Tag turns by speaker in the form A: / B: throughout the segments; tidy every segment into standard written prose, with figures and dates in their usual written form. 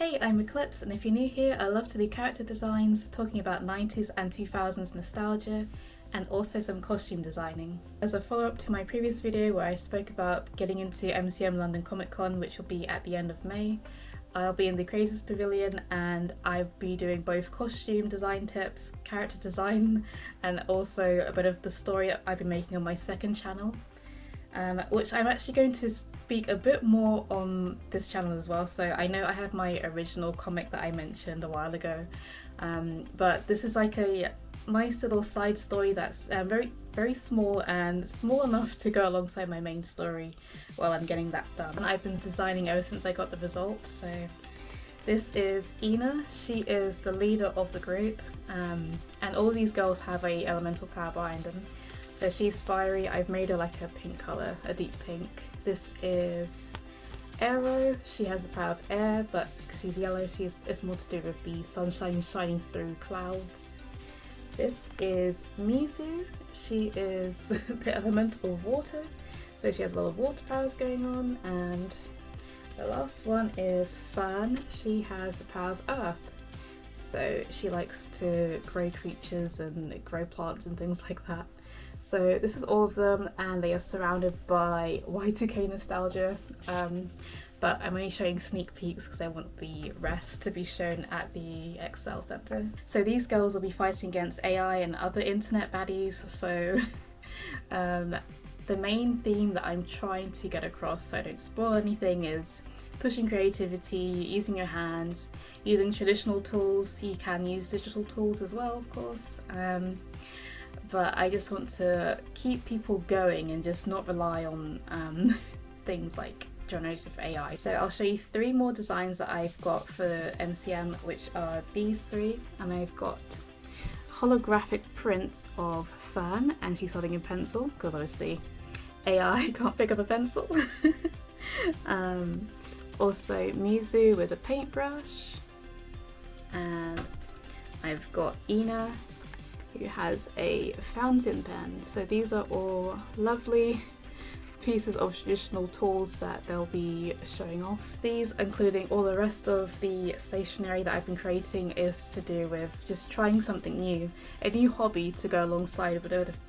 A: Hey, I'm Eclipse, and if you're new here, I love to do character designs, talking about 90s and 2000s nostalgia, and also some costume designing. As a follow-up to my previous video where I spoke about getting into MCM London Comic Con, which will be at the end of May, I'll be in the Creators Pavilion and I'll be doing both costume design tips, character design, and also a bit of the story I've been making on my second channel. Which I'm actually going to speak a bit more on this channel as well. So I know I have my original comic that I mentioned a while ago, but this is like a nice little side story that's very small and small enough to go alongside my main story while I'm getting that done. And I've been designing ever since I got the results. So this is Ina. She is the leader of the group, and all these girls have a elemental power behind them. So she's fiery. I've made her like a pink colour, a deep pink. This is Aero. She has the power of air, but because she's yellow, it's more to do with the sunshine shining through clouds. This is Mizu. She is the elemental of water, so she has a lot of water powers going on. And the last one is Fern. She has the power of earth, so she likes to grow creatures and grow plants and things like that. So this is all of them, and they are surrounded by Y2K nostalgia, but I'm only showing sneak peeks because I want the rest to be shown at the Excel Centre. So these girls will be fighting against AI and other internet baddies, so the main theme that I'm trying to get across, so I don't spoil anything, is pushing creativity, using your hands, using traditional tools. You can use digital tools as well, of course. But I just want to keep people going and just not rely on things like generative AI. So I'll show you 3 more designs that I've got for MCM, which are these 3, and I've got holographic print of Fern, and she's holding a pencil because obviously AI can't pick up a pencil. Also Mizu with a paintbrush, and I've got Ina who has a fountain pen. So these are all lovely pieces of traditional tools that they'll be showing off. These, including all the rest of the stationery that I've been creating, is to do with just trying something new, a new hobby to go alongside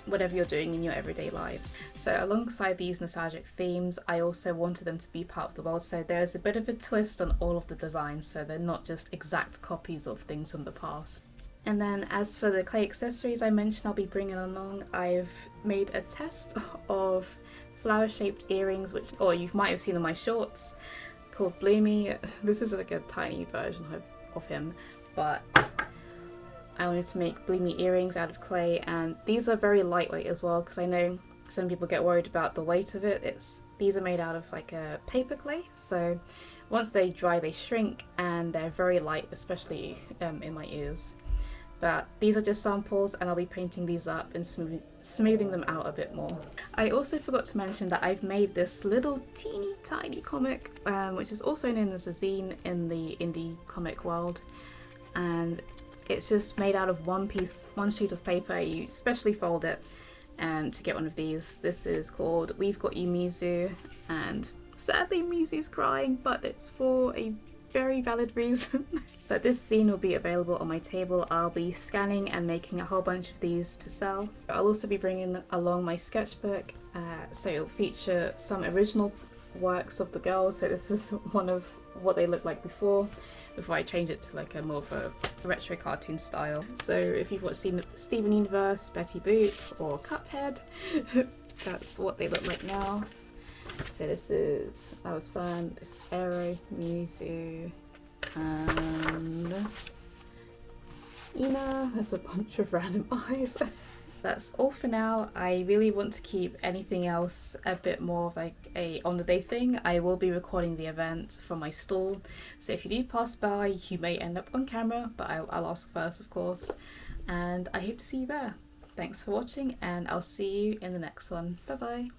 A: whatever you're doing in your everyday lives. So alongside these nostalgic themes, I also wanted them to be part of the world, so there's a bit of a twist on all of the designs, so they're not just exact copies of things from the past. And then as for the clay accessories I mentioned I'll be bringing along, I've made a test of flower-shaped earrings, which you might have seen in my shorts, called Bloomy. This is like a tiny version of him, but I wanted to make Bloomy earrings out of clay, and these are very lightweight as well, because I know some people get worried about the weight of it. These are made out of like a paper clay, so once they dry they shrink, and they're very light, especially in my ears. But these are just samples, and I'll be painting these up and smoothing them out a bit more. I also forgot to mention that I've made this little teeny tiny comic, which is also known as a zine in the indie comic world, and it's just made out of one sheet of paper. You specially fold it to get one of these. This is called We've Got You Mizu, and sadly Mizu's crying, but it's for a very valid reason. But this zine will be available on my table. I'll be scanning and making a whole bunch of these to sell. I'll also be bringing along my sketchbook, so it'll feature some original works of the girls. So this is one of what they looked like before I change it to like a more of a retro cartoon style. So if you've watched Steven Universe, Betty Boop or Cuphead, that's what they look like now. So that was fun. This is Aero, Mizu, and Ina. There's a bunch of random eyes. That's all for now. I really want to keep anything else a bit more of like a on the day thing. I will be recording the event from my stall, so if you do pass by you may end up on camera, but I'll ask first, of course, and I hope to see you there. Thanks for watching, and I'll see you in the next one. Bye bye.